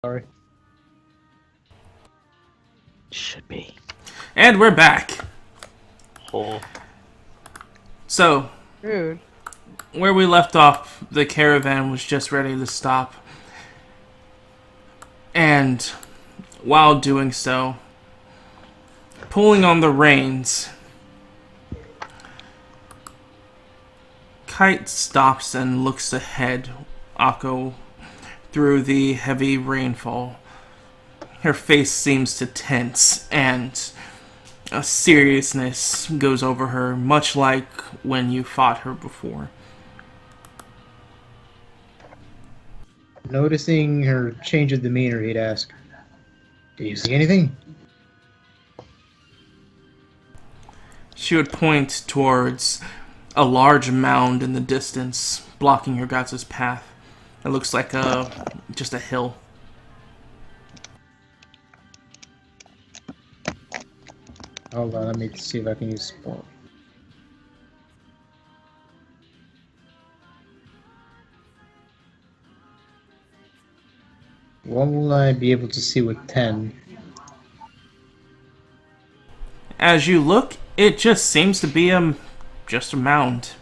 Sorry. Should be. And we're back. Oh. So, Dude. where we left off, the caravan was just ready to stop. And while doing so, pulling on the reins, Kite stops and looks ahead, Akko, through the heavy rainfall. Her face seems to tense, and a seriousness goes over her, much like when you fought her before. Noticing her change of demeanor, he'd ask, "Do you see anything?" She would point towards a large mound in the distance, blocking your guys' path. It looks like just a hill. Hold on, let me see if I can use sport. What will I be able to see with 10? As you look, it just seems to be just a mound.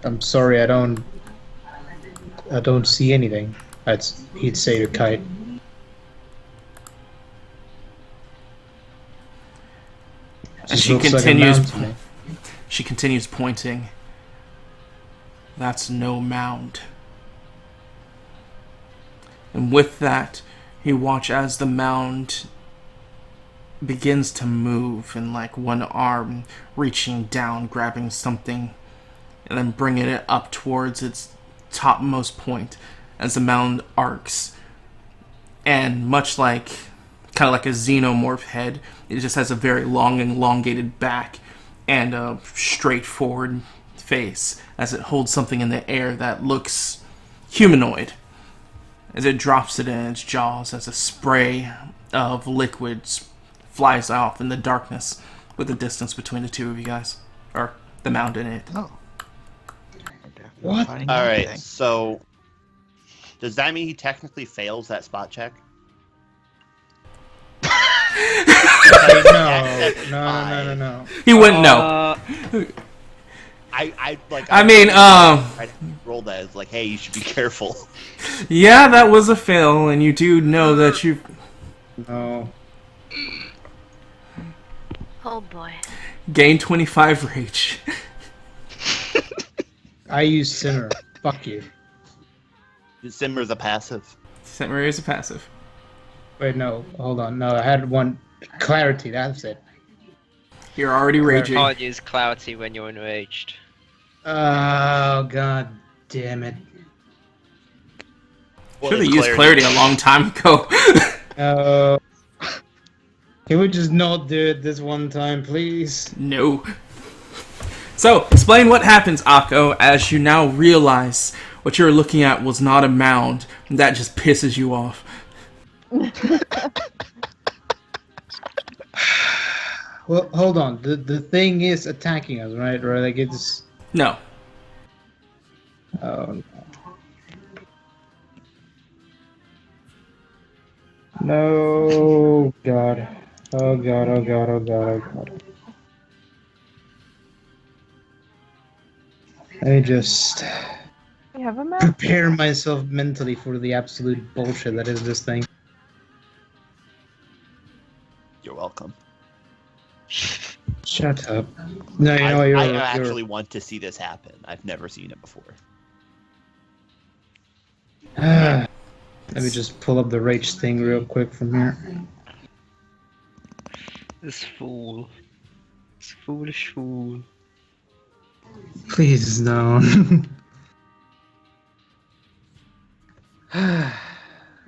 I'm sorry, I don't see anything. He'd say to Kite. And she continues pointing. That's no mound. And with that, you watch as the mound begins to move, and like one arm reaching down, grabbing something, and then bringing it up towards its topmost point as the mound arcs. And much like, kind of like a xenomorph head, it just has a very long and elongated back and a straightforward face as it holds something in the air that looks humanoid. As it drops it in its jaws as a spray of liquids flies off in the darkness with the distance between the two of you guys. Or the mound in it. Oh. What? Alright, so does that mean he technically fails that spot check? No. He wouldn't know. I roll that as like, hey, you should be careful. Yeah, that was a fail, and you do know that you... No. Oh boy. gained 25 rage. I use Simmer. Fuck you. Simmer's a passive. Simmer is a passive. Wait, no. Hold on. No, I had one. Clarity, that's it. You're already raging. Can't use clarity when you're enraged. Oh, god damn it. Should have used clarity a long time ago. Can we just not do it this one time, please? No. So, explain what happens, Akko, as you now realize what you're looking at was not a mound. And that just pisses you off. Well, hold on. The thing is attacking us, right? Or like it's... No. Oh, no. No, God. Oh, God, oh, God, oh, God, oh, God. Let me just You have a map? prepare myself mentally for the absolute bullshit that is this thing. You're welcome. Shut up. No, you know what, I actually want to see this happen. I've never seen it before. Let me just pull up the rage thing real quick from here. This fool. This foolish fool. Please, no.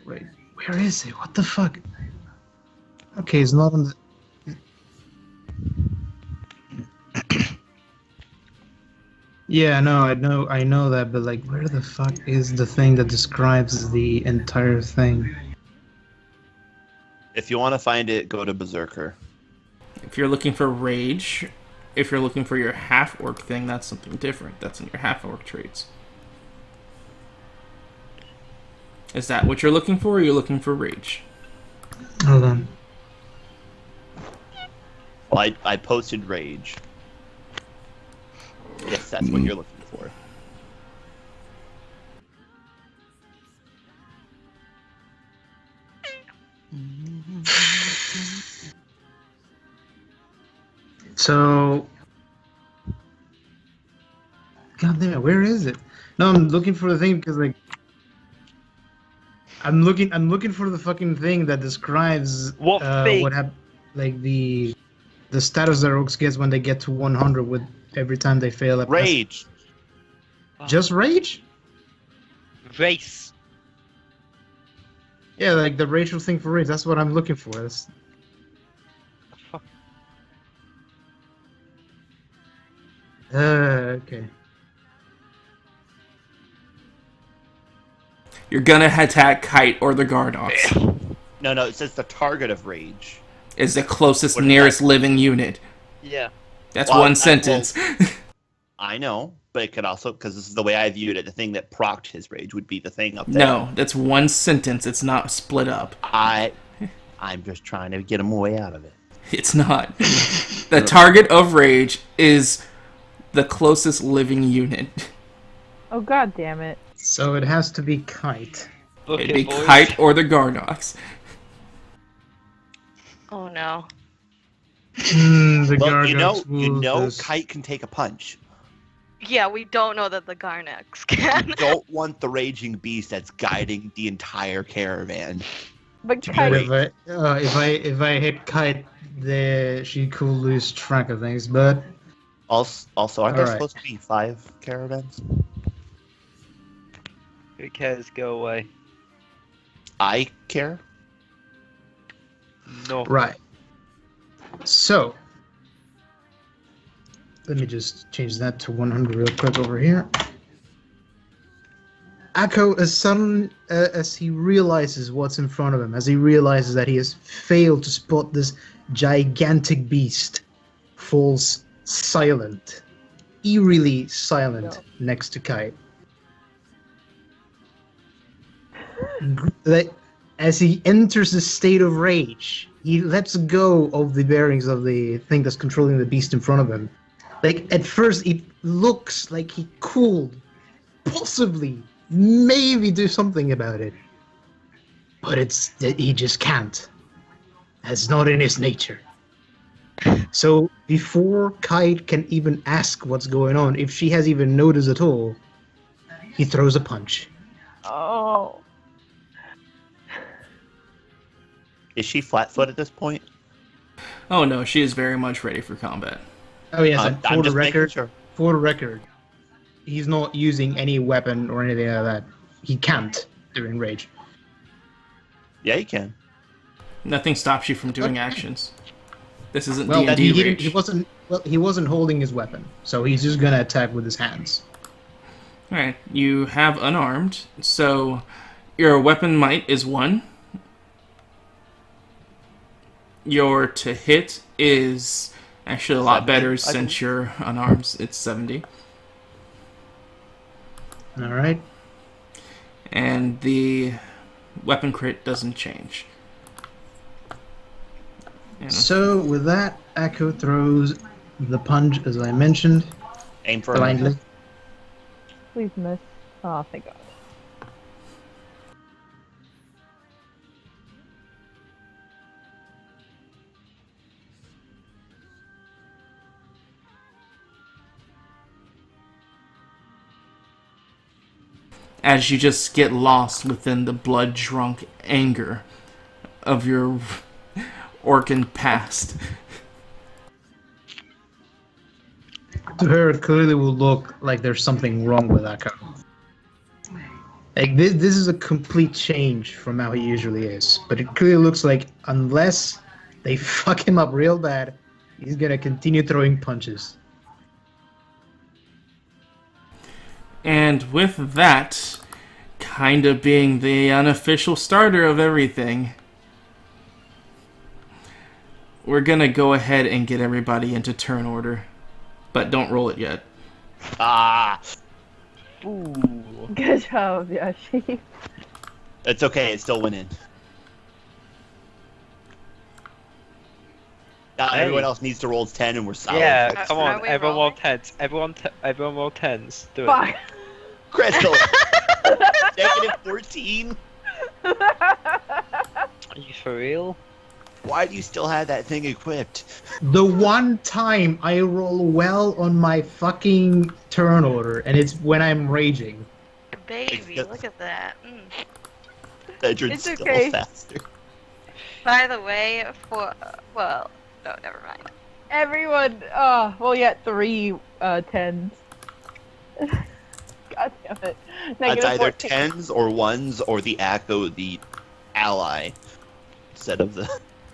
Wait, where is it? What the fuck? Okay, it's not on the... Yeah, no, I know that, but like, where the fuck is the thing that describes the entire thing? If you want to find it, go to Berserker. If you're looking for rage, if you're looking for your half-orc thing, that's something different. That's in your half-orc traits. Is that what you're looking for, or are you looking for rage? Hold on. Well, I posted rage. Yes, that's what you're looking for. So, God damn it, where is it? No, I'm looking for the thing because like I'm looking for the fucking thing that describes What thing? what happened, like the status that Rogues gets when they get to 100 with every time they fail at Rage. Just rage? Race. Yeah, like the racial thing for rage. That's what I'm looking for. That's... Fuck. Okay. You're gonna attack Kite or the Gardox. No, it says the target of rage. Is the closest What is nearest that? living unit. Yeah. That's Well, one sentence. I know, but it could also, because this is the way I viewed it, the thing that procced his rage would be the thing up there. No, that's one sentence. It's not split up. I'm just trying to get him way out of it. It's not. The target of rage is the closest living unit. Oh god damn it. So it has to be Kite. Book It'd it, be boys. Kite or the Gardox. Oh no. The Well, Gargoyles you will know, just- Kite can take a punch. Yeah, we don't know that the Garnex You can. don't want the raging beast that's guiding the entire caravan. But But Kite, if I hit Kite, she could lose track of things. But Also, aren't there Alright. supposed to be 5 caravans? Who cares? Go away. I care. No. right. So let me just change that to 100 real quick over here. Akko, as sudden as he realizes what's in front of him, as he realizes that he has failed to spot this gigantic beast, falls silent, eerily silent next to Kite. As he enters the state of rage, he lets go of the bearings of the thing that's controlling the beast in front of him. Like, at first, it looks like he could possibly, maybe do something about it. But he just can't. That's not in his nature. So, before Kite can even ask what's going on, if she has even noticed at all, he throws a punch. oh. Is she flat-footed at this point? Oh no, she is very much ready for combat. Oh yes, and I'm for the just making record, sure. He's not using any weapon or anything like that. He can't during rage. Yeah, you can. Nothing stops you from doing actions. This isn't Well, D&D he rage. he wasn't holding his weapon, so he's just gonna attack with his hands. Alright, you have unarmed, so your weapon might is 1. Your to hit is actually a lot 70, better I since you're unarmed. It's 70. All right. And the weapon crit doesn't change. And So with that, Akko throws the punch, as I mentioned, Aim for a blindly. Please miss. Oh, thank god. as you just get lost within the blood-drunk anger of your Orcan past. To her, it clearly will look like there's something wrong with Akko. Like this is a complete change from how he usually is. But it clearly looks like unless they fuck him up real bad, he's gonna continue throwing punches. And with that, kind of being the unofficial starter of everything, we're gonna go ahead and get everybody into turn order. But don't roll it yet. Ah, Ooh. Good job, Yoshi. It's okay. It still went in. Now Hey. everyone else needs to roll 10, and we're solid. Yeah, Are- come are on, we everyone roll rolling? tens. Everyone roll tens. Do it. Fuck. Crystal. Negative 14. Are you for real? Why do you still have that thing equipped? The one time I roll well on my fucking turn order, and it's when I'm raging. Baby, look at that. That you're It's still okay. faster. By the way, well, no, never mind. Everyone, well, yeah, 3 tens. God damn it. That's Negative either 14. 10s or 1s or the Echo, the ally, instead of the...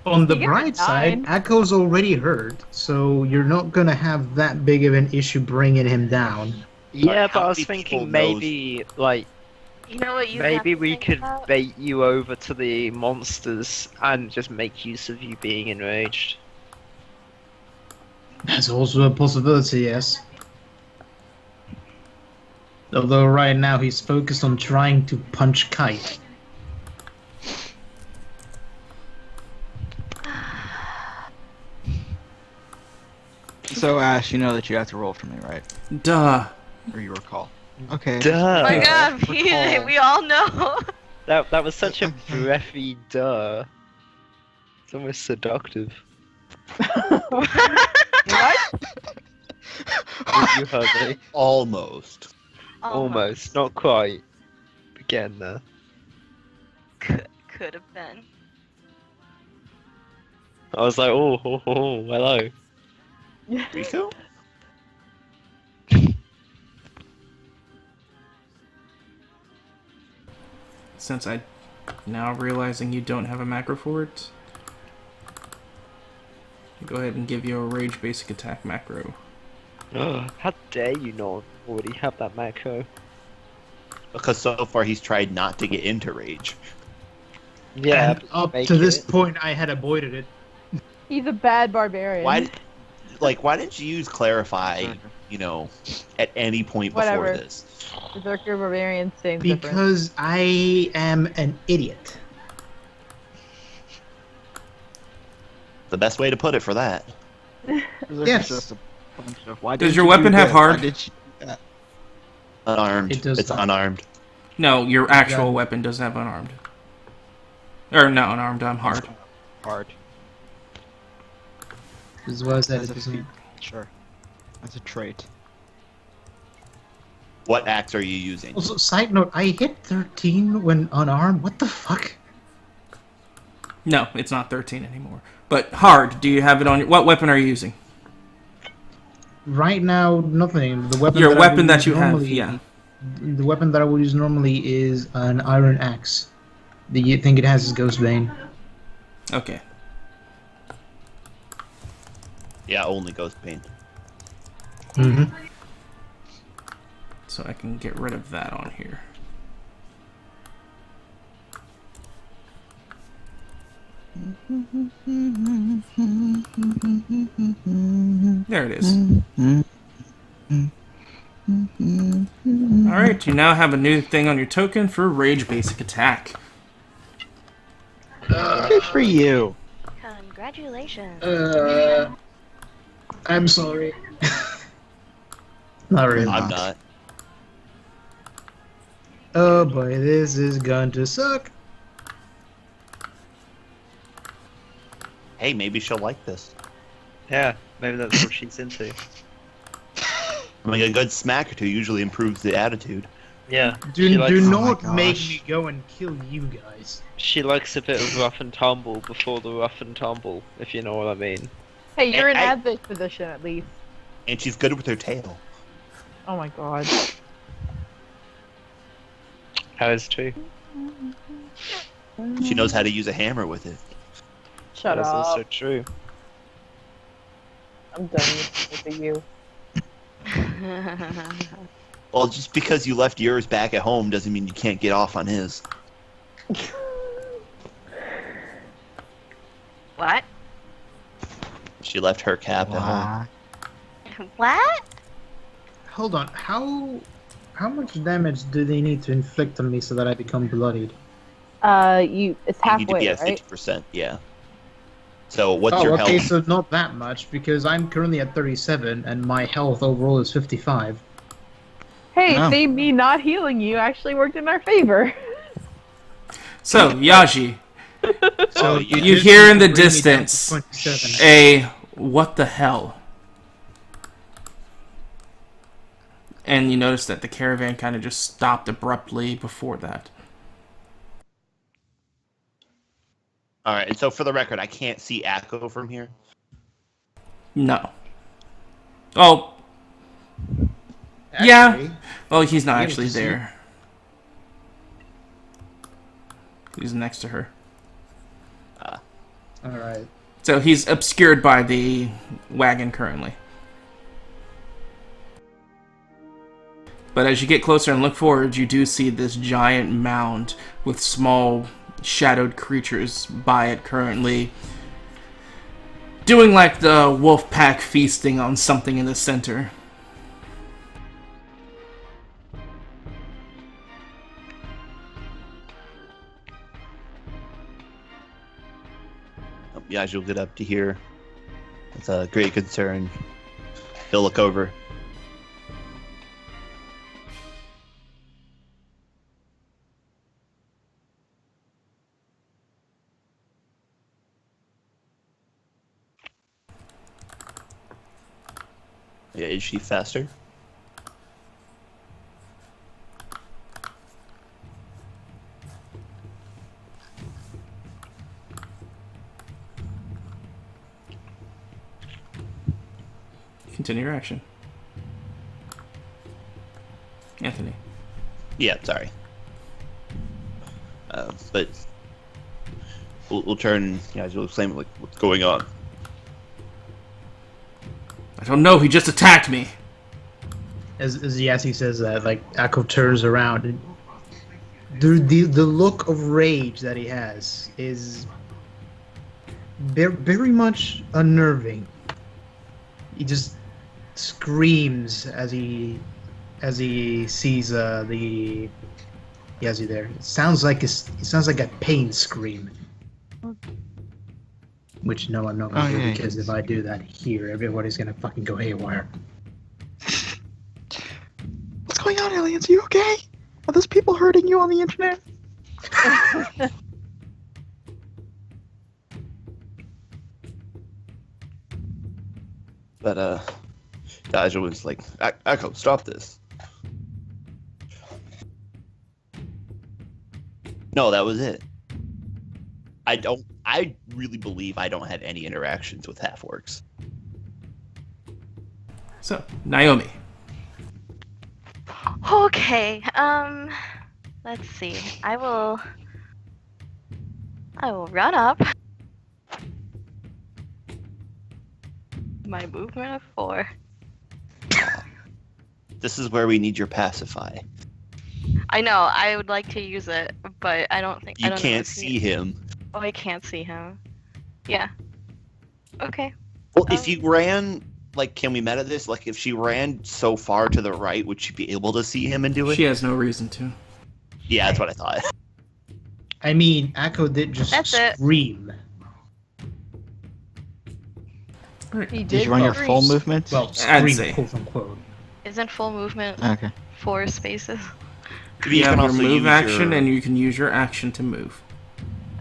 On the You get a bright side, 9. Echo's already hurt, so you're not gonna have that big of an issue bringing him down. Yeah, How but I was many thinking people maybe, like, You know what you have maybe to we think could about? bait you over to the monsters and just make use of you being enraged. That's also a possibility, yes. Although right now he's focused on trying to punch Kite. So, Ash, you know that you have to roll for me, right? Duh. Or you recall. Okay. Oh my Duh! god, Recall. we all know. That was such a breathy duh. It's almost seductive. What? You heard me. Almost. Almost, not quite. Again there. Could have been. I was like, oh, hello. Rico? Since I now realizing you don't have a macro for it, I'll go ahead and give you a rage basic attack macro. How dare you not already have that macro? Because so far he's tried not to get into rage. Yeah, And but up make to this it. point, I had avoided it. He's a bad barbarian. Why didn't you use Clarify, you know, at any point before Whatever. this? Berserker barbarian, same difference. Because I am an idiot. The best way to put it for that. Yes. Just a bunch of, why Does didn't your you weapon do have this? hard? Why did you do that? Unarmed. It does It's not. unarmed. No, your actual Yeah. weapon doesn't have unarmed. Or not unarmed, I'm hard. Hard. As well as that, As it a doesn't. feat. Sure. That's a trait. What axe are you using? Also, side note, I hit 13 when unarmed. What the fuck? No, it's not 13 anymore. But hard, do you have it on your... What weapon are you using? Right now, nothing. The weapon Your that I weapon would that use you have, normally, yeah. The weapon that I would use normally is an iron axe. The thing it has is Ghostbane. Okay. Yeah, only Ghost Pain. Mm-hmm. So I can get rid of that on here. There it is. Alright, you now have a new thing on your token for Rage Basic Attack. Good for you. Congratulations. I'm sorry. Not really. I'm not. Oh boy, this is going to suck. Hey, maybe she'll like this. Yeah, maybe that's what she's into. I mean, a good smack or two usually improves the attitude. Yeah. Do she likes, do Oh not my make gosh. me go and kill you guys. She likes a bit of rough and tumble before the rough and tumble, if you know what I mean. Hey, you're in I- Advoc's position at least. And she's good with her tail. Oh my god. That is true. She knows how to use a hammer with it. Shut That is up. also true. I'm done with you. Well, just because you left yours back at home doesn't mean you can't get off on his. What? She left her cap at home. Wow. What? Hold on, how much damage do they need to inflict on me so that I become bloodied? It's You need to halfway, be at right? 60%. Yeah. So what's Oh, your okay, health? so not that much, because I'm currently at 37, and my health overall is 55. Hey, Oh. see, me not healing you actually worked in our favor. So, Yaji, So yeah. you just hear need in to the bring me down to distance 27. a what the hell? And you notice that the caravan kind of just stopped abruptly before that. All right. And so for the record, I can't see Akko from here. No. Oh, yeah. Oh, he's not be able actually to see. there. He's next to her. Alright. So he's obscured by the wagon currently. But as you get closer and look forward, you do see this giant mound with small shadowed creatures by it currently doing like the wolf pack feasting on something in the center. Yeah, you'll get up to here with a great concern. He'll look over. Yeah, is she faster? Continue your action. Anthony. Yeah, sorry. But we'll turn. Yeah, you'll explain like what's going on. I don't know, he just attacked me. As Yassi says that, like, Akko turns around, and the look of rage that he has is very much unnerving. He just screams as he sees the Yassi there. It sounds like a pain scream. Which no, I'm not gonna do, because if I do that here, everybody's gonna fucking go haywire. What's going on, aliens? Are you okay? Are those people hurting you on the internet? But Daja was like, Echo, stop this. No, that was it. I really believe I don't have any interactions with half-orcs. So, Naomi. Okay, let's see. I will run up. My movement of 4. This is where we need your pacify. I know, I would like to use it, but I don't think You I don't know can't if see him. Oh, I can't see him. Yeah. Okay. Well, if you ran, like, can we meta this? Like, if she ran so far to the right, would she be able to see him and do it? She has no reason to. Yeah, that's what I thought. I mean, Akko did just That's it. scream. He Did you run your full movement? Well, I'd scream, say. quote unquote. Isn't full movement Okay. 4 spaces? You have your also move use action, your- and you can use your action to move.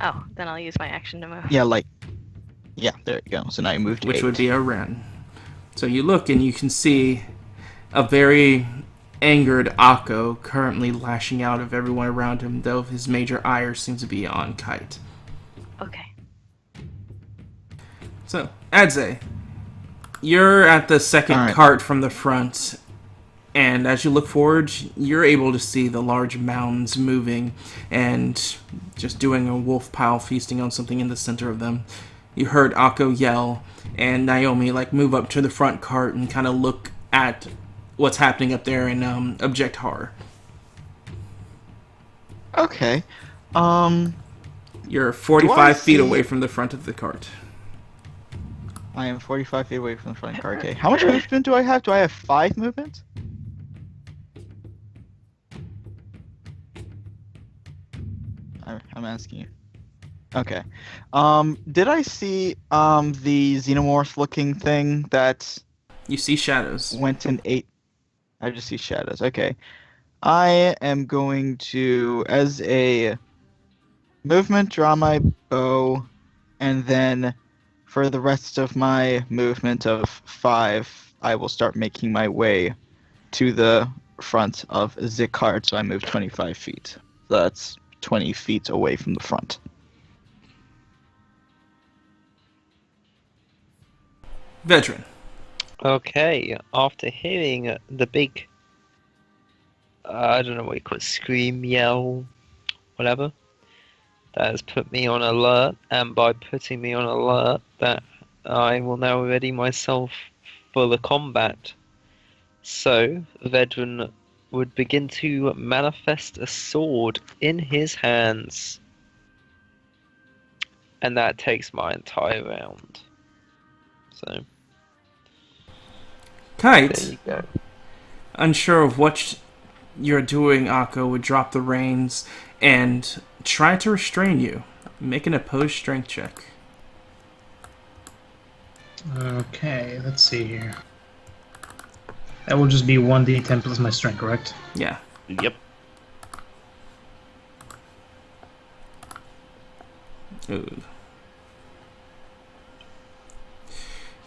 Oh, then I'll use my action to move. Yeah, like. Yeah, there you go. So now you moved to Which 8. would be a run. So you look and you can see a very angered Akko currently lashing out of everyone around him, though his major ire seems to be on Kite. Okay. So, Adze, you're at the second Alright. cart from the front, and as you look forward, you're able to see the large mounds moving and just doing a wolf pile feasting on something in the center of them. You heard Akko yell, and Naomi move up to the front cart and kind of look at what's happening up there and object horror. Okay. You're 45 feet away from the front of the cart. I am 45 feet away from the front car. Okay. How much movement do I have? Do I have 5 movement? I'm asking you. Okay. Did I see the xenomorph looking thing that You see shadows. went and ate? I just see shadows. Okay. I am going to, as a movement, draw my bow, and then for the rest of my movement of 5, I will start making my way to the front of Zicard, so I move 25 feet. So that's 20 feet away from the front. Veteran. Okay, after hearing the big, I don't know what you call it, scream, yell, whatever, that has put me on alert, and by putting me on alert, that I will now ready myself for the combat. So, Veteran would begin to manifest a sword in his hands. And that takes my entire round. So, there Kite, you go. unsure of what you're doing, Akko would drop the reins and try to restrain you. Make an opposed strength check. Okay, let's see here. That will just be 1d10 plus my strength, correct? Yeah. Yep. Ooh.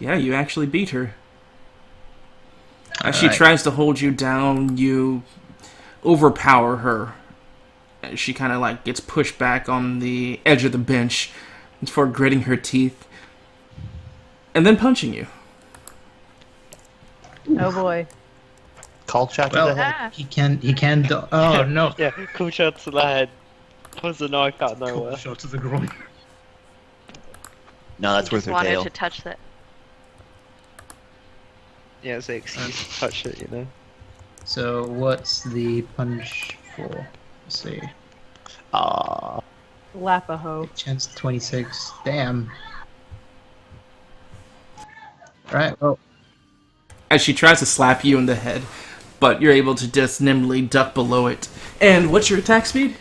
Yeah, you actually beat her. As she Alright. tries to hold you down, you overpower her. She kind of like gets pushed back on the edge of the bench before gritting her teeth and then punching you. Oh boy. Call chat to Well, the head. Ah. he can. Oh no! Yeah, cool shot to the head. Pulls the knife out of Cool nowhere. shot to the groin. No, that's worth Just her wanted tail. to touch it. Yeah, it's the excuse to touch it, you know. So what's the punch for? Let's see. Lapaho. Chance 26. Damn. Alright, well, As she tries to slap you in the head, but you're able to just nimbly duck below it. And what's your attack speed?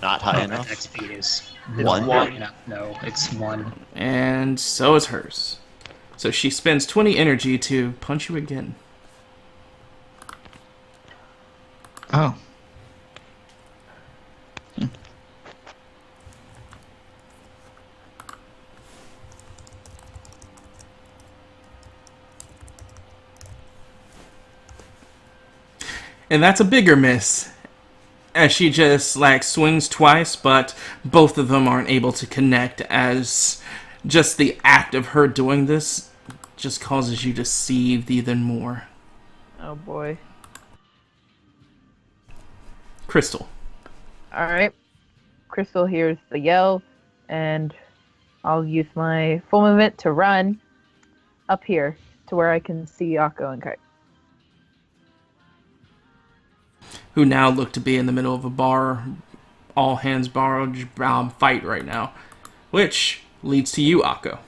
Not high my enough. attack speed is One? No, it's 1. And so is hers. So she spends 20 energy to punch you again. Oh. And that's a bigger miss. As she just like swings twice, but both of them aren't able to connect, as just the act of her doing this just causes you to seethe even more. Oh boy. Crystal. Alright. Crystal hears the yell, and I'll use my full movement to run up here to where I can see Akko and Kite. Who now look to be in the middle of a bar, all hands borrowed fight right now, which leads to you, Akko.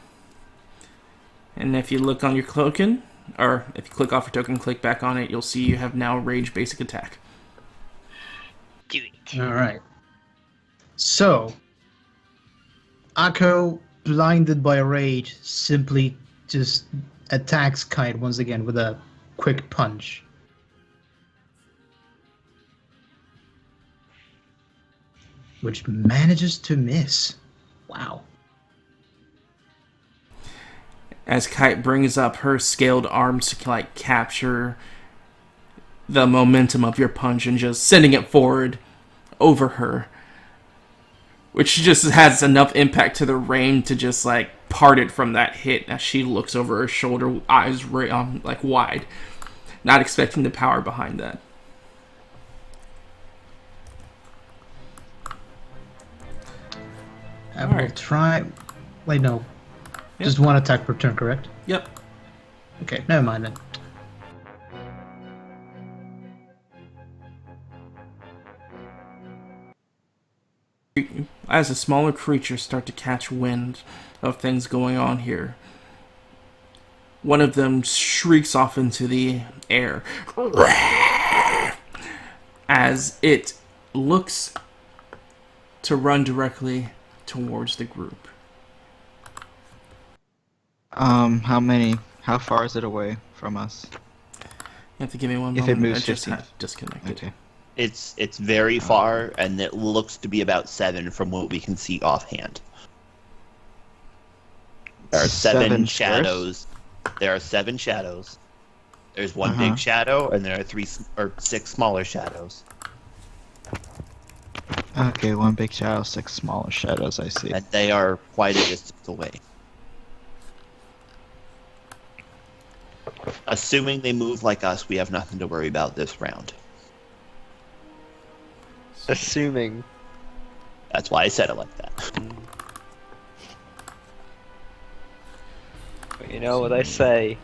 And if you look on your token, or if you click off your token, click back on it, you'll see you have now Rage Basic Attack. Do it. Alright. So, Akko, blinded by rage, simply just attacks Kite once again with a quick punch. Which manages to miss. Wow. As Kite brings up her scaled arms to like capture the momentum of your punch and just sending it forward over her, which just has enough impact to the rain to just like part it from that hit as she looks over her shoulder, eyes like wide, not expecting the power behind that. I will Alright. try. Wait, no. Yep. Just one attack per turn, correct? Yep. Okay, never mind then. As the smaller creatures start to catch wind of things going on here, one of them shrieks off into the air as it looks to run directly towards the group. How far is it away from us? You have to give me one If it moment. moves I just 15. had disconnected. Okay. It's very far, and it looks to be about 7 from what we can see offhand. There are 7 squares? shadows. There are 7 shadows. There's one Uh-huh. big shadow, and there are 6 smaller shadows. Okay, one big shadow, 6 smaller shadows, I see. And they are quite a distance away. Assuming they move like us, we have nothing to worry about this round. Assuming. That's why I said it like that. But you know what they say.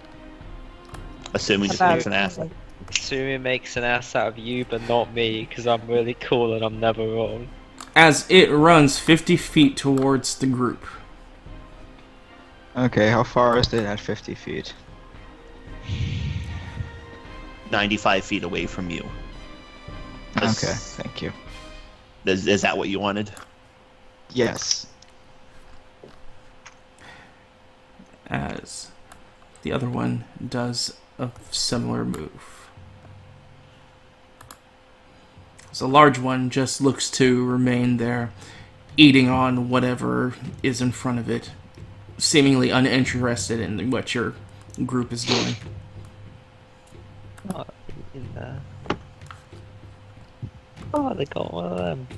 Assuming it About makes an ass. Assuming makes an ass out of you, but not me, because I'm really cool and I'm never wrong. As it runs 50 feet towards the group. Okay, how far is it at 50 feet? 95 feet away from you. Okay, thank you. Is that what you wanted? Yes. As the other one does a similar move. So the large one just looks to remain there, eating on whatever is in front of it, seemingly uninterested in what your group is doing. What in there? Oh, they got one of them.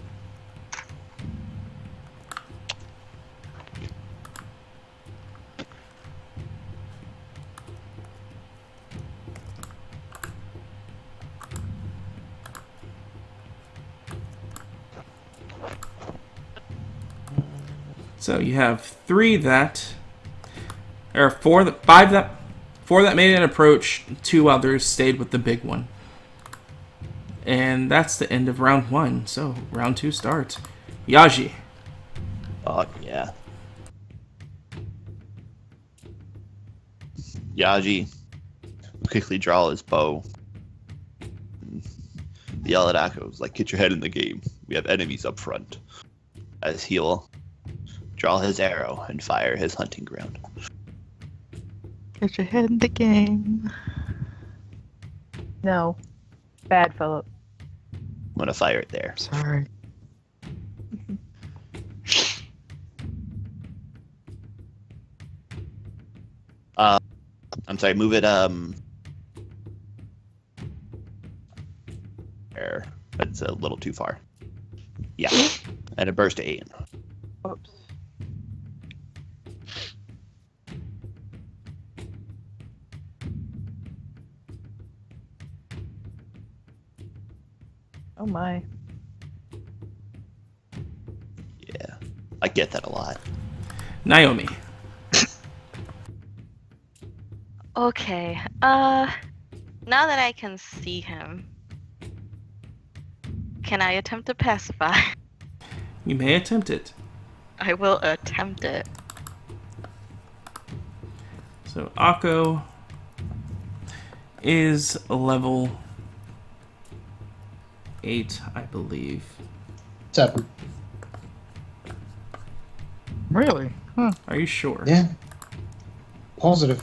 So you have 3 that, or 4 that, 5 that, 4 that made an approach. 2 others stayed with the big one. And that's the end of round 1. So round 2 starts. Yaji. Fuck yeah. Yaji will quickly draw his bow. Yell at Akos, like, get your head in the game. We have enemies up front. As he'll draw his arrow and fire his hunting ground. Get your head in the game. No. Bad, Philip. I'm gonna fire it there. Sorry. I'm sorry, move it, there. That's a little too far. Yeah. And a burst to 8. Oops. Oh my. Yeah. I get that a lot. Naomi. Okay. Now that I can see him, can I attempt to pacify? You may attempt it. I will attempt it. So Akko is level 8, I believe. 7. Really? Huh. Are you sure? Yeah. Positive.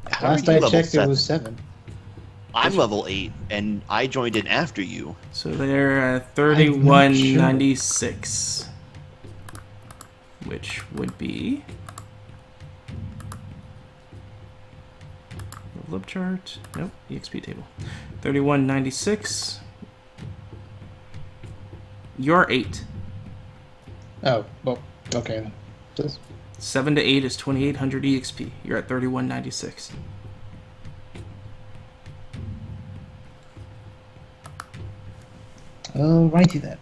How Last are you I level checked, 7? it was 7. I'm level 8, and I joined in after you. So they're at 3196. Which would be... level up chart. Nope, EXP table. 3196. You're 8. Oh, well, okay then. Just- 7 to 8 is 2800 EXP. You're at 3196. Alrighty then.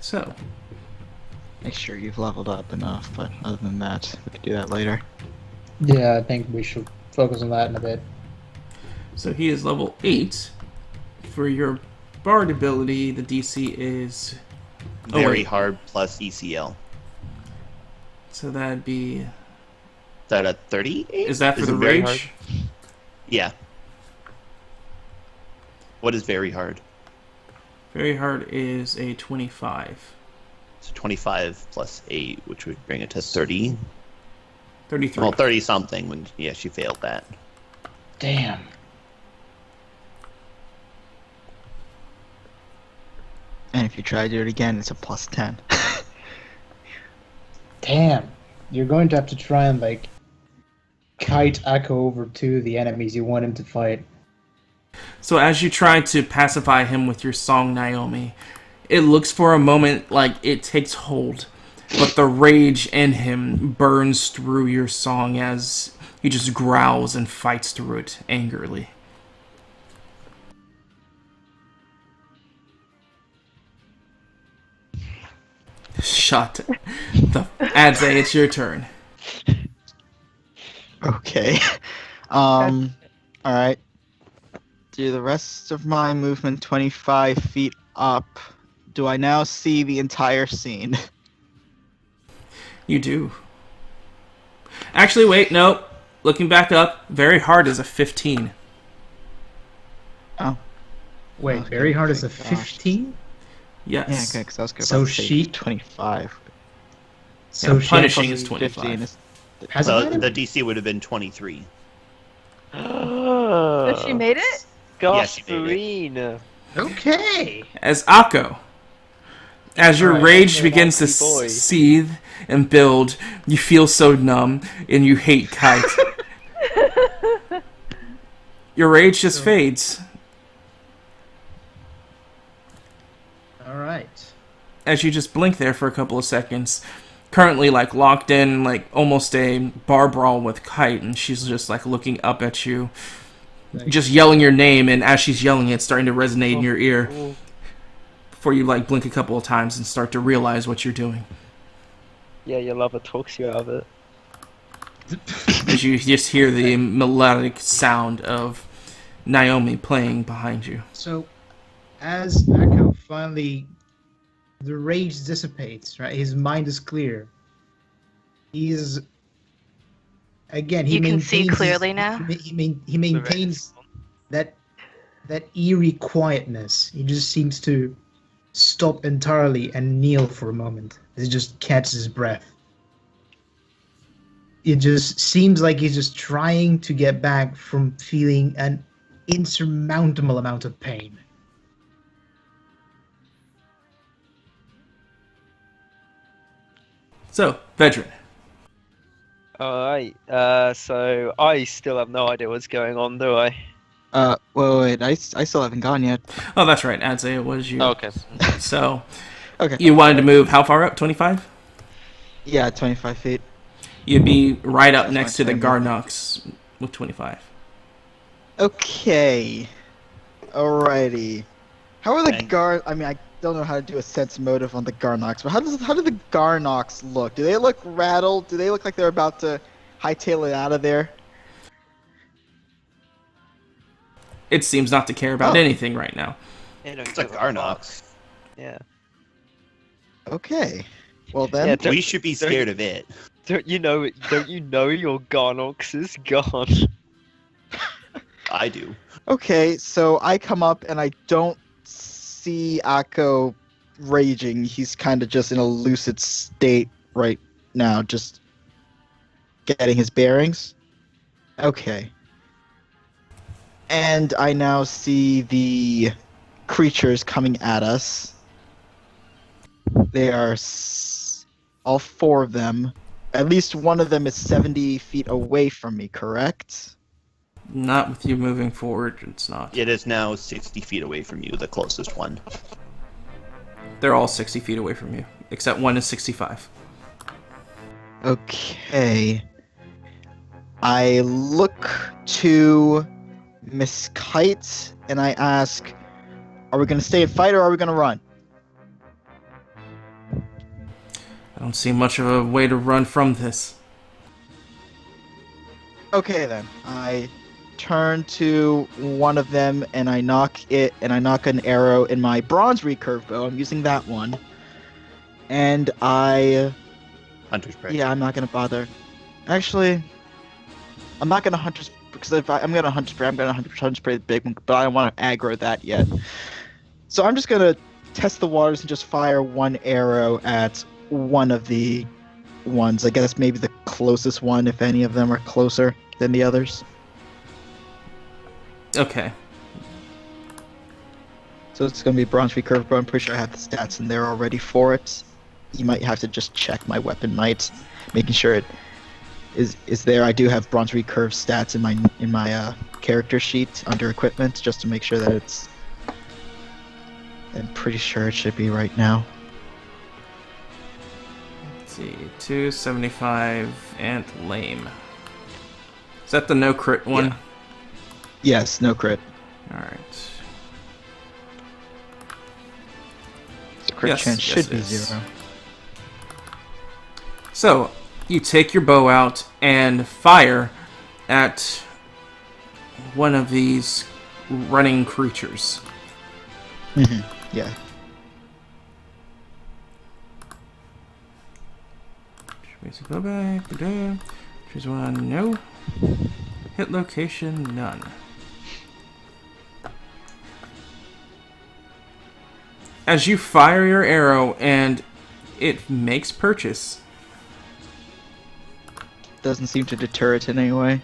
So, Make sure you've leveled up enough, but other than that, we can do that later. Yeah, I think we should focus on that in a bit. so he is level 8. For your Bard ability, the DC is... Oh, Very wait. hard plus ECL. So that'd be... Is that a 38? Is that for Is the it very rage? hard? Yeah. What is very hard? Very hard is a 25. So 25 plus 8, which would bring it to 30. 33. Well, 30 something. When yeah, she failed that. Damn. And if you try to do it again, it's a plus 10. Damn. You're going to have to try and, like, kite Akko over to the enemies you want him to fight. So as you try to pacify him with your song, Naomi, it looks for a moment like it takes hold, but the rage in him burns through your song as he just growls and fights through it angrily. Shut the Adze, it's your turn. Okay. Alright. Do the rest of my movement 25 feet up. Do I now see the entire scene? You do. Actually, wait, no. Looking back up, very hard is a 15. Oh. Wait, Okay, very hard is a gosh. 15? Yes. Yeah, okay, because I was going So to say she- 25. So Yeah, she punishing is 15 25. is... has So it? the DC would have been 23. So she made it? Yeah, she made Gasparina. Okay. As Akko, as your Alright, rage okay, begins to nasty boy. seethe and build, you feel so numb and you hate Kite. Your rage just fades. All right. As you just blink there for a couple of seconds, currently like locked in like almost a bar brawl with Kite, and she's just like looking up at you, just yelling your name, and as she's yelling it's starting to resonate in your ear before you like blink a couple of times and start to realize what you're doing. Yeah, your lover talks you out of it. As you just hear the melodic sound of Naomi playing behind you. So, as Akko finally, the rage dissipates, right? His mind is clear. He's again. He You can see maintains clearly his- now? He maintains that eerie quietness. He just seems to stop entirely and kneel for a moment. He just catches his breath. It just seems like he's just trying to get back from feeling an insurmountable amount of pain. So, veteran. Alright, so I still have no idea what's going on, do I? Wait, I still haven't gone yet. Oh, that's right. I'd say it was you. Okay. So, Okay. you wanted to move how far up? 25? Yeah, 25 feet. You'd be right up That's next my to the same Garnox with 25. Okay. Alrighty. How are the Okay. I mean, I don't know how to do a sense motive on the Garnox, but how do the Garnox look? Do they look rattled? Do they look like they're about to hightail it out of there? It seems not to care about Oh. anything right now. It's a Garnox. Yeah. Okay. Well then. Yeah, don't- We should be scared of it. Don't you know your Garnox is gone? I do. Okay, so I come up and I don't see Akko raging. He's kind of just in a lucid state right now, just getting his bearings. Okay. And I now see the creatures coming at us. They are all four of them. At least one of them is 70 feet away from me, correct? Not with you moving forward, it's not. It is now 60 feet away from you, the closest one. They're all 60 feet away from you, except one is 65. Okay. I look to Miss Kite and I ask, are we going to stay and fight or are we going to run? I don't see much of a way to run from this. Okay then. I turn to one of them and I knock an arrow in my bronze recurve bow. I'm using that one. And I Hunter's Prey. yeah, I'm not going to bother. Actually, I'm not going to Hunter's, because if I'm going to Hunter's Prey, I'm going to Hunter's Prey the big one, but I don't want to aggro that yet. So I'm just gonna test the waters and just fire one arrow at one of the ones. I guess maybe the closest one, if any of them are closer than the others. Okay. So it's gonna be bronze recurve, but I'm pretty sure I have the stats in there already for it. You might have to just check my weapon might, making sure it is there. I do have bronze recurve stats in my character sheet under equipment, just to make sure that it's. I'm pretty sure it should be right now. Let's see, 275 and lame. Is that the no crit one? Yeah. Yes, no crit. Alright. The crit chance should be 0. So, you take your bow out and fire at one of these running creatures. Yeah. Go back. Choose one. No. Hit location. None. As you fire your arrow and it makes purchase. Doesn't seem to deter it in any way.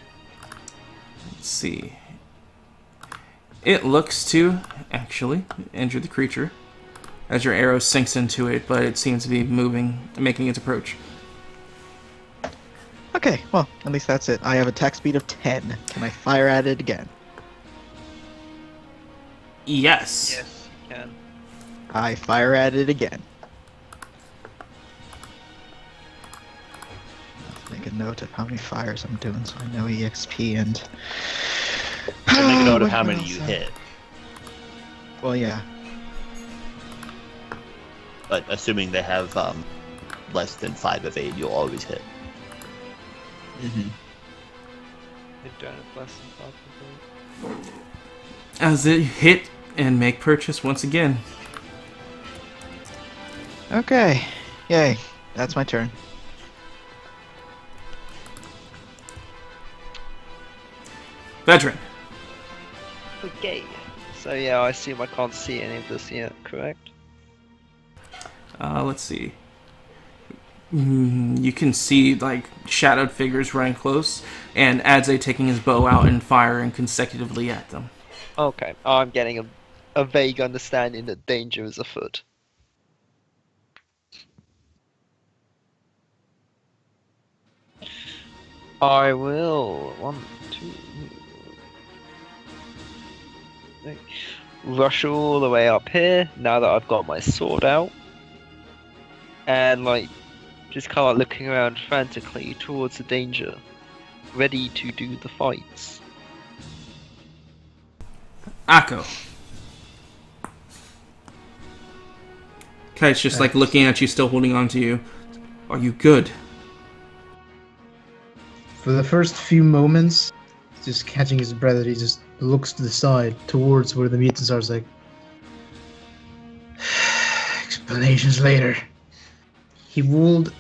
Let's see. It looks to actually injure the creature as your arrow sinks into it, but it seems to be moving, making its approach. Okay, well, at least that's it. I have attack speed of 10. Can I fire at it again? Yes. Yes, you can. I fire at it again. Let's make a note of how many fires I'm doing so I know EXP and... So make a note of how What many else you I- hit. Well, yeah. But assuming they have less than 5 evade, you'll always hit. Mm-hmm. They don't have less than 5 people. As it hit and make purchase once again. Okay. Yay. That's my turn. Veteran. Okay. So yeah, I assume I can't see any of this yet, correct? Let's see. You can see like shadowed figures running close, and Adze taking his bow out and firing consecutively at them. Okay, I'm getting a vague understanding that danger is afoot. I will rush all the way up here now that I've got my sword out, and like just kind of looking around frantically towards the danger, ready to do the fights. Akko. Kite's just like looking at you, still holding on to you. Are you good? For the first few moments, just catching his breath, he just looks to the side, towards where the mutants are. It's like, explanations later. He would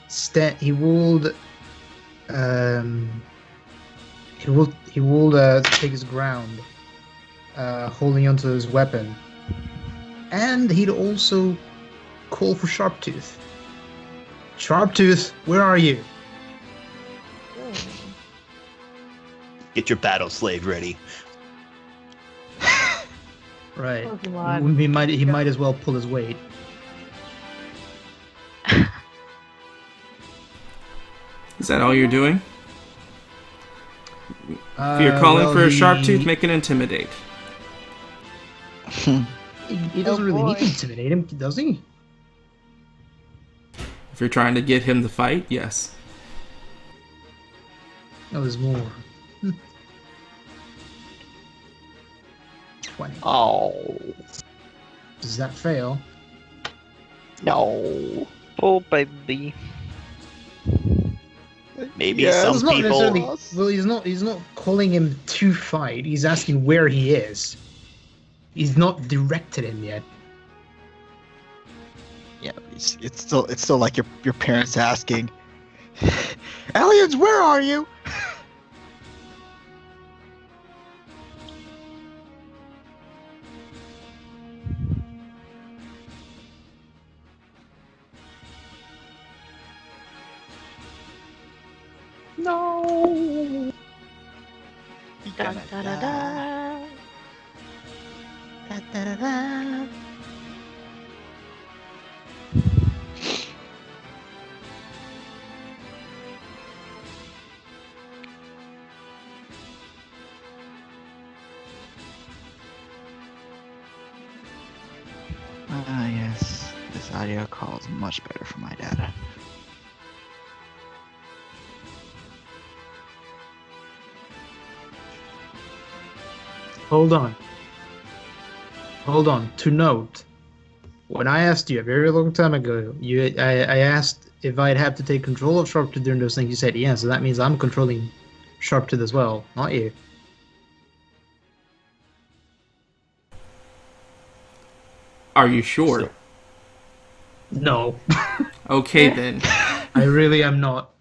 take his ground, holding onto his weapon, and he'd also call for Sharptooth. Sharptooth, where are you? Get your battle slave ready. Right. Oh, come on. He might as well pull his weight. Is that all you're doing? If you're calling for a Sharptooth, make an intimidate. He doesn't really need to intimidate him, does he? If you're trying to get him to fight, yes. No, there's more. 20. Oh. Does that fail? No. Oh baby. Maybe Yeah, some He's not people. necessarily. Well, he's not calling him to fight. He's asking where he is. He's not directed him yet. Yeah, it's still like your parents asking, aliens, where are you? No. Dun, da, da, da. Da, da, da, da. Ah, yes. This audio call is much better for my data. Hold on. Hold on. To note, when I asked you a very long time ago, I asked if I'd have to take control of Sharptooth during those things. You said yes, so that means I'm controlling Sharptooth as well, not you. Are you sure? No, Okay then. I really am not.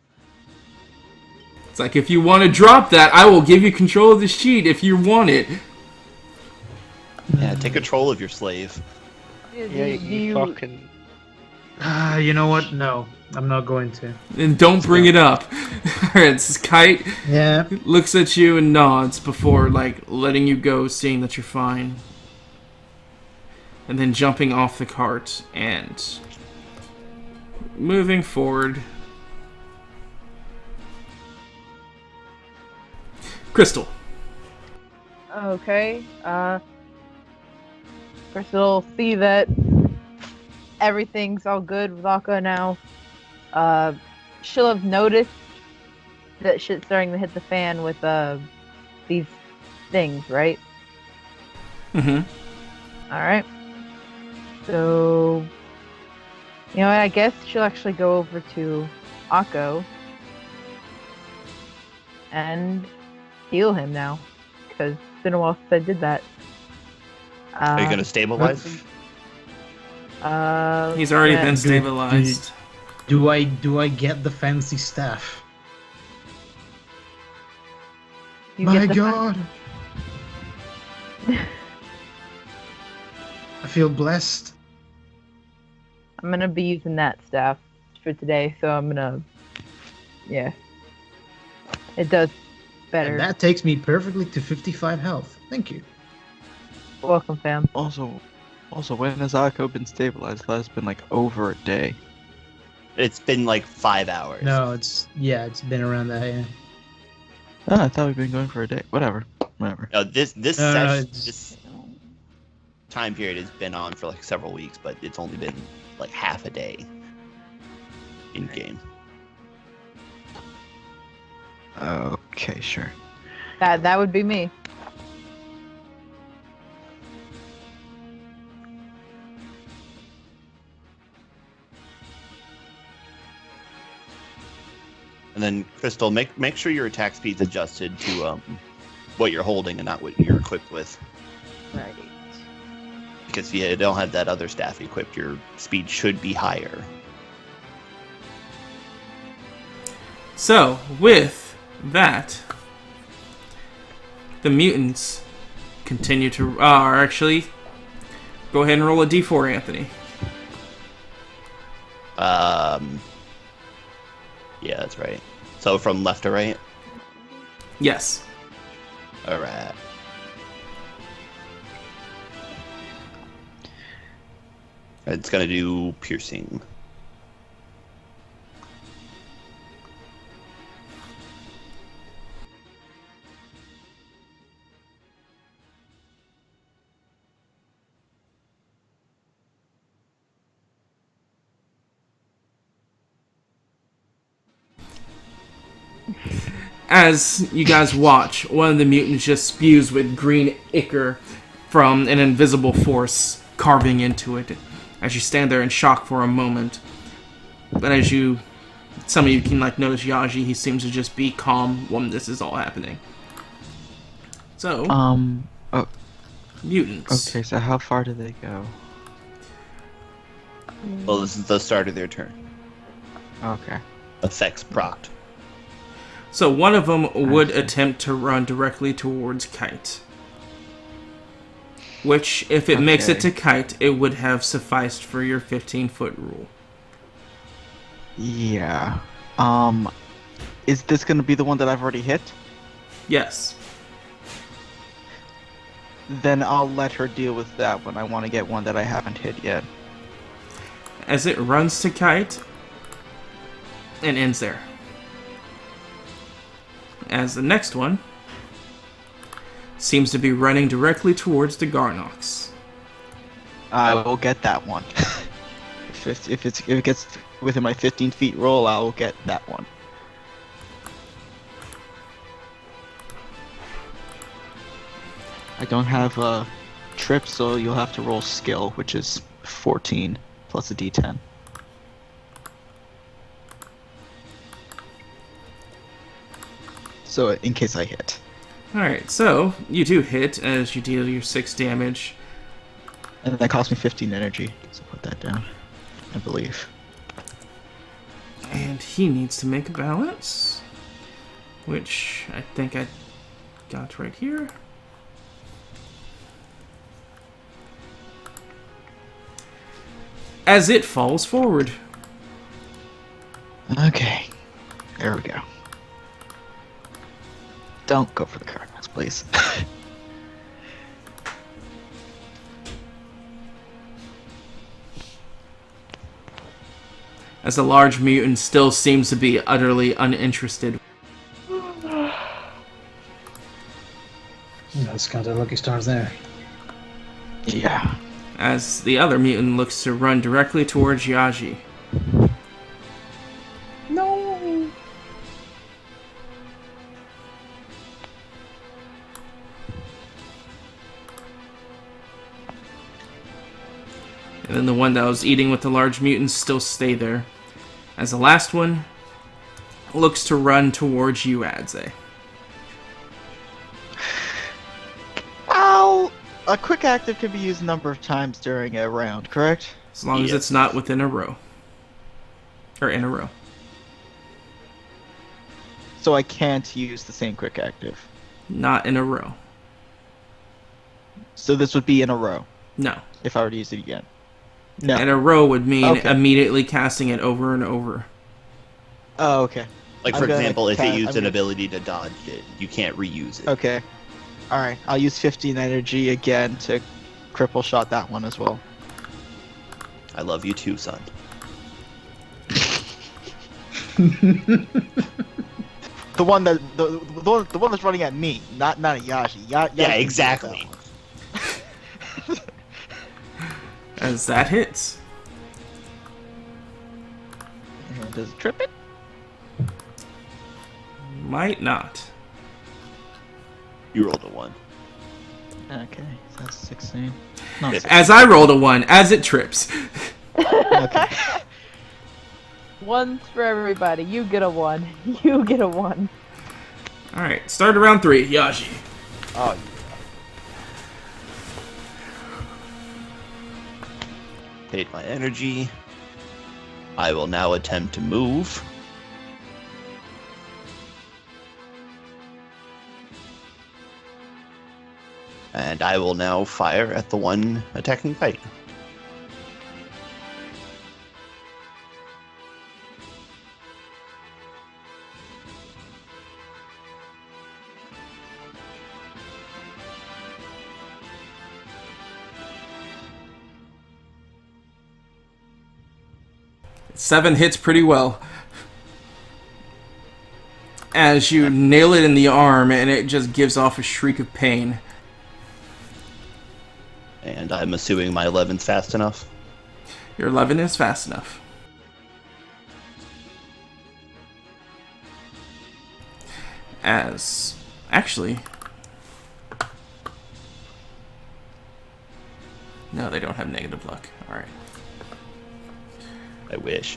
It's like, if you want to drop that, I will give you control of the sheet if you want it. Yeah, take control of your slave. Yeah, you fucking. You know what? No, I'm not going to. And don't bring it up. Alright, so Kite Yeah. looks at you and nods before, like, letting you go, seeing that you're fine. And then jumping off the cart and moving forward. Crystal. Okay. Crystal, see that everything's all good with Akka now. She'll have noticed that shit's starting to hit the fan with these things, right? Mm-hmm. All right. So, you know what? I guess she'll actually go over to Akko and heal him now, because it's been a while since I did that. Are you gonna stabilize? He's already yeah. been stabilized. Do I get the fancy staff? You My get the God. I feel blessed. I'm gonna be using that staff for today, so I'm gonna. Yeah. It does better. And that takes me perfectly to 55 health. Thank you. Welcome, fam. Also, when has Akko been stabilized? That's been like over a day. It's been like 5 hours. No, it's been around that, yeah. Oh, I thought we'd been going for a day. Whatever. No, this No, session, it's- this time period has been on for like several weeks, but it's only been like half a day in game. Okay, sure. That would be me. And then Crystal, make sure your attack speed's adjusted to what you're holding and not what you're equipped with. Right. Because if you don't have that other staff equipped, your speed should be higher. So, with that, the mutants continue to... actually, go ahead and roll a d4, Anthony. Yeah, that's right. So from left to right? Yes. Alright. It's gonna do piercing. As you guys watch, one of the mutants just spews with green ichor from an invisible force carving into it. As you stand there in shock for a moment. But as some of you can notice Yaji, he seems to just be calm when this is all happening. So, mutants. Okay, so how far do they go? Well, this is the start of their turn. Okay. Effects procced. So one of them would attempt to run directly towards Kite. Which, if it makes it to Kite, it would have sufficed for your 15-foot rule. Yeah. Is this going to be the one that I've already hit? Yes. Then I'll let her deal with that one. I want to get one that I haven't hit yet. As it runs to Kite and ends there. As the next one seems to be running directly towards the Garnox. I will get that one. if it gets within my 15 feet roll, I will get that one. I don't have a trip, so you'll have to roll skill, which is 14 plus a d10. So in case I hit. Alright, so you do hit as you deal your 6 damage. And that cost me 15 energy, so put that down, I believe. And he needs to make a balance, which I think I got right here. As it falls forward. Okay, there we go. Don't go for the Cardinals, please. As the large mutant still seems to be utterly uninterested. That's kind of lucky stars there. Yeah. As the other mutant looks to run directly towards Yaji. No. And then the one that was eating with the large mutants still stay there. As the last one looks to run towards you, Adze. Well, a quick active can be used a number of times during a round, correct? As long as it's not within a row. Or in a row. So I can't use the same quick active. Not in a row. So this would be in a row, No. if I were to use it again. No. In a row would mean Okay. immediately casting it over and over. Oh, okay. Like, I'm for gonna example, if it cast- used I'm an gonna- ability to dodge it, you can't reuse it. Okay. Alright, I'll use 15 energy again to cripple shot that one as well. I love you too, son. The one that's running at me, not at Yashi. Yeah, Yashi exactly. As that hits. And does it trip it? Might not. You rolled a 1. Okay, so that's 16. No, Yes. As I rolled a 1, as it trips. okay. One's for everybody. You get a 1. You get a 1. Alright, start around 3. Yaji. Oh, Paid my energy. I will now attempt to move. And I will now fire at the one attacking Kite. Seven hits pretty well. As you nail it in the arm, and it just gives off a shriek of pain. And I'm assuming my 11's fast enough. Your 11 is fast enough. As... Actually... No, they don't have negative luck. Alright. I wish.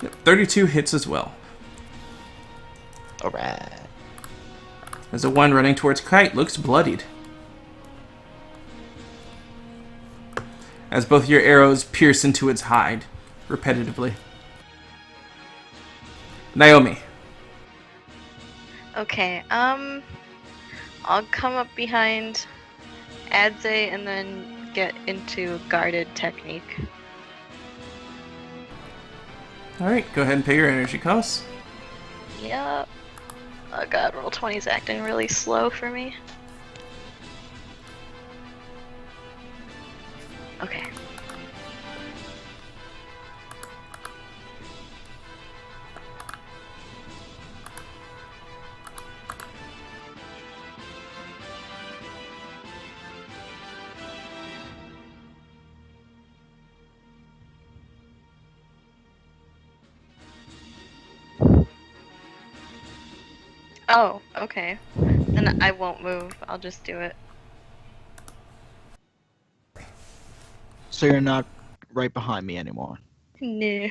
Yep, 32 hits as well. Alright. As the one running towards Kite looks bloodied. As both your arrows pierce into its hide, repetitively. Naomi. Okay, I'll come up behind Adze and then get into guarded technique. Alright, go ahead and pay your energy costs. Yep. Oh god, roll 20 is acting really slow for me. Okay. Oh, okay. Then I won't move. I'll just do it. So you're not right behind me anymore. No.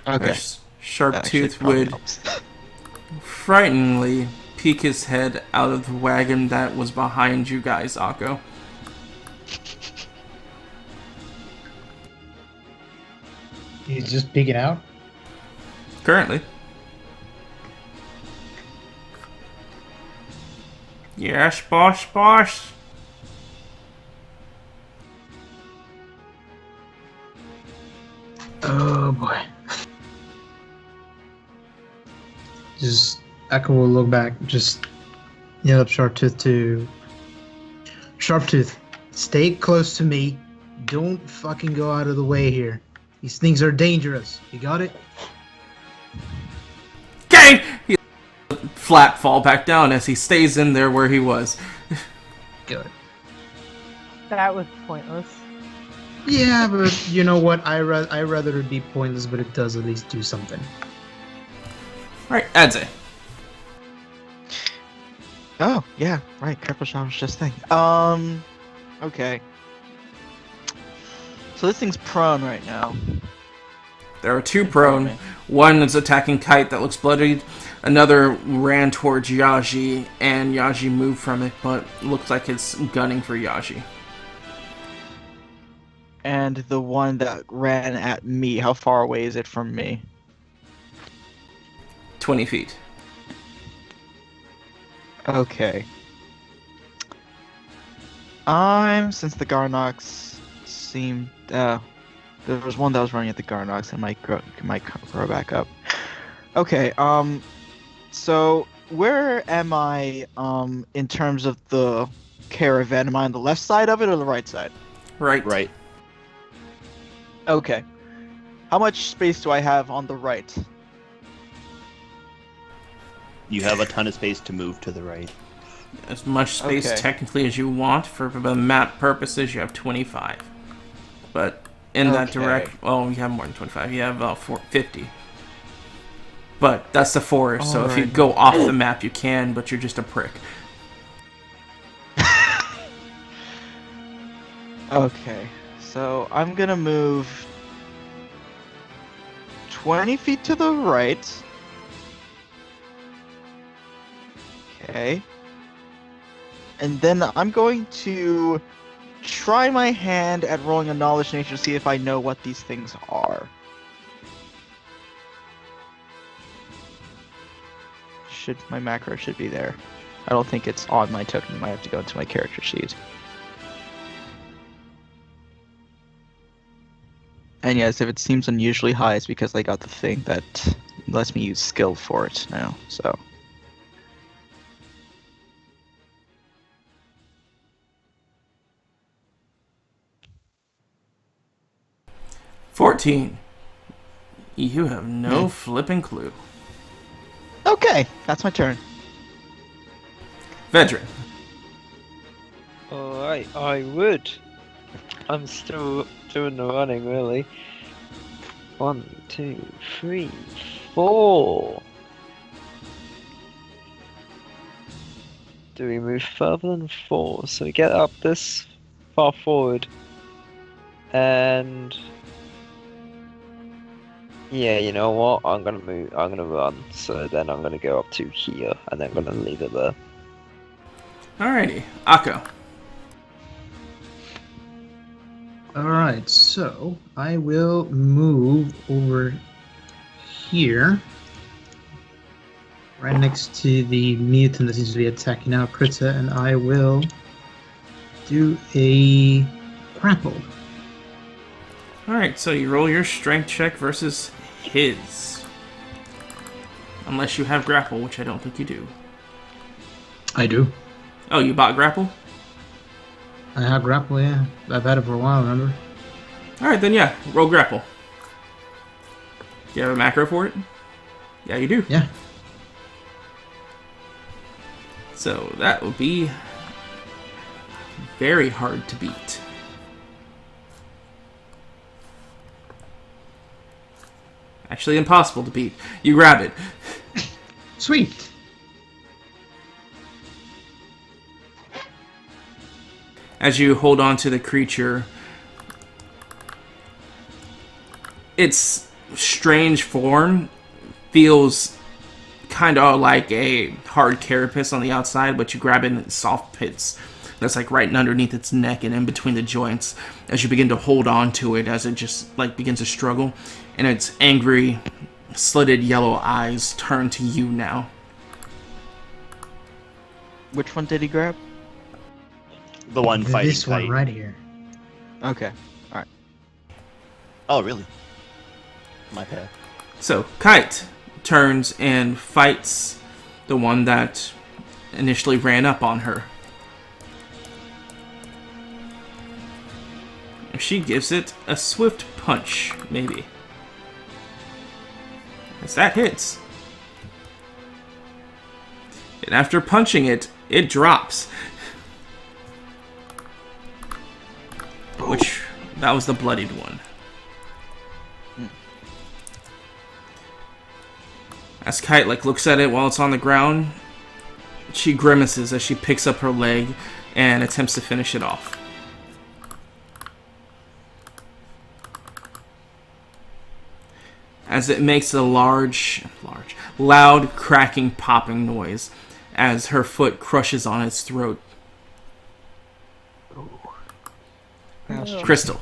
Okay. Sharp That actually Tooth probably would helps. frighteningly peek his head out of the wagon that was behind you guys, Akko. He's just peeking out. Currently. Yes, boss. Oh boy. Just Echo will look back, just yell up Sharptooth to Sharptooth, stay close to me. Don't fucking go out of the way here. These things are dangerous. You got it? Okay! He flat fall back down as he stays in there where he was. Good. That was pointless. Yeah, but you know what? I rather it be pointless, but it does at least do something. Alright, Adze. Oh, yeah, right. Careful shot was just thing. Okay. So this thing's prone right now. There are two prone. One is attacking Kite that looks bloodied. Another ran towards Yaji, and Yaji moved from it, but looks like it's gunning for Yaji. And the one that ran at me, how far away is it from me? 20 feet. Okay. Since the Garnox seemed, there was one that was running at the Garnox and might grow back up. Okay, so where am I, in terms of the caravan? Am I on the left side of it or the right side? Right. Right. Okay. How much space do I have on the right? You have a ton of space to move to the right. As much space Okay. technically as you want. For the map purposes, you have 25. But in that Okay. direct... Well, you have more than 25. You have 50. But that's the forest, so if you Alright. go off the map, you can, but you're just a prick. Okay, so I'm gonna move 20 feet to the right. Okay. And then I'm going to try my hand at rolling a knowledge nature to see if I know what these things are. My macro should be there. I don't think it's on my token. I might have to go into my character sheet. And yes, if it seems unusually high, it's because I got the thing that lets me use skill for it now, so. $14. You have no flipping clue. Okay, that's my turn. Vedran. Alright, I would. I'm still doing the running, really. 1, 2, 3, 4. Do we move further than 4? So we get up this far forward. And... yeah, you know what? I'm gonna run. So then I'm gonna go up to here, and then I'm gonna leave it there. Alrighty. Akko. Alright, so I will move over here. Right next to the mutant that seems to be attacking our critter, and I will do a grapple. Alright, so you roll your strength check versus his. Unless you have grapple, which I don't think you do. I do. Oh, you bought grapple? I have grapple, yeah. I've had it for a while, remember? Alright, then yeah, roll grapple. Do you have a macro for it? Yeah, you do. Yeah. So that would be very hard to beat. Actually impossible to beat. You grab it. Sweet. As you hold on to the creature, its strange form feels kind of like a hard carapace on the outside, but you grab it in its soft pits that's like right underneath its neck and in between the joints as you begin to hold on to it as it just like begins to struggle, and its angry slitted yellow eyes turn to you now. Which one did he grab? The one fighting This one Kite. right here. Okay. Oh, really? My bad. So Kite turns and fights the one that initially ran up on her. She gives it a swift punch, maybe. As that hits. And after punching it, it drops. Which, that was the bloodied one. As Kite looks at it while it's on the ground, she grimaces as she picks up her leg and attempts to finish it off. As it makes a loud cracking, popping noise as her foot crushes on its throat. Oh. Crystal.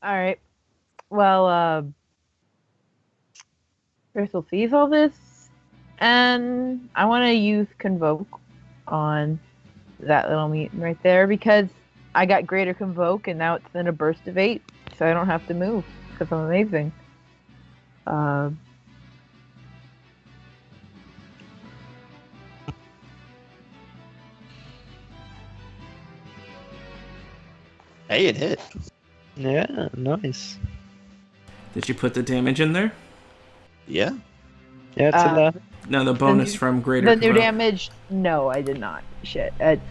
Alright. Well, Crystal sees all this, and I want to use Convoke on that little mutant right there, because I got Greater Convoke, and now it's in a burst of 8, so I don't have to move, because I'm amazing. Hey, it hit. Yeah, nice. Did you put the damage in there? Yeah. Yeah, it's in there. No, the bonus from Greater The new Convoke. damage? No, I did not. Shit, it's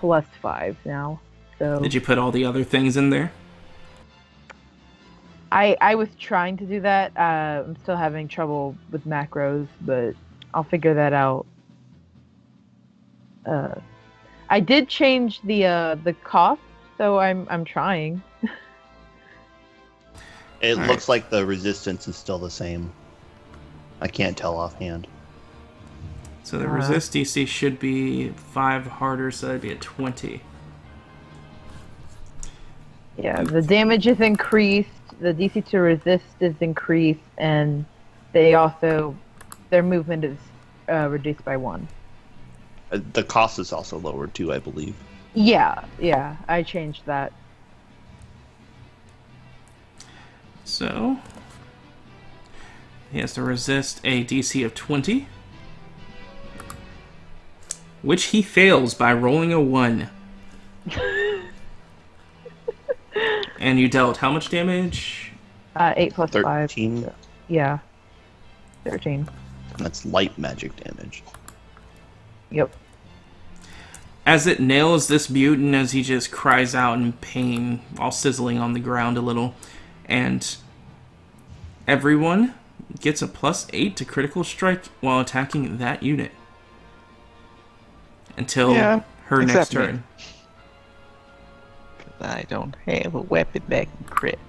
+5 now. So Did you put all the other things in there? I was trying to do that. I'm still having trouble with macros, but I'll figure that out. I did change the cost, so I'm trying. It All looks like the resistance is still the same. I can't tell offhand. So the resist DC should be 5 harder, so that'd be a 20. Yeah, the damage is increased, the DC to resist is increased, and their movement is reduced by 1. The cost is also lowered too, I believe. Yeah, I changed that. So he has to resist a DC of 20, which he fails by rolling a 1. And you dealt how much damage? 8 plus 5. 13. So, yeah. 13. That's light magic damage. Yep. As it nails this mutant as he just cries out in pain while sizzling on the ground a little. And everyone gets a +8 to critical strike while attacking that unit. Until her next except me. turn. I don't have a weapon that can crit.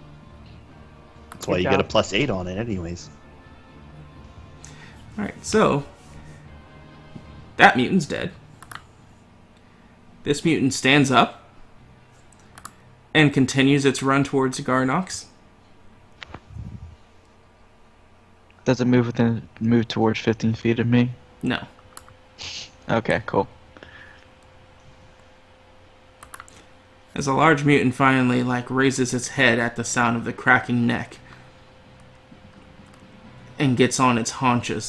That's why Good you get a job. +8 on it anyways. Alright, so that mutant's dead. This mutant stands up and continues its run towards Garnox. Does it move towards 15 feet of me? No. Okay, cool. As a large mutant finally raises its head at the sound of the cracking neck and gets on its haunches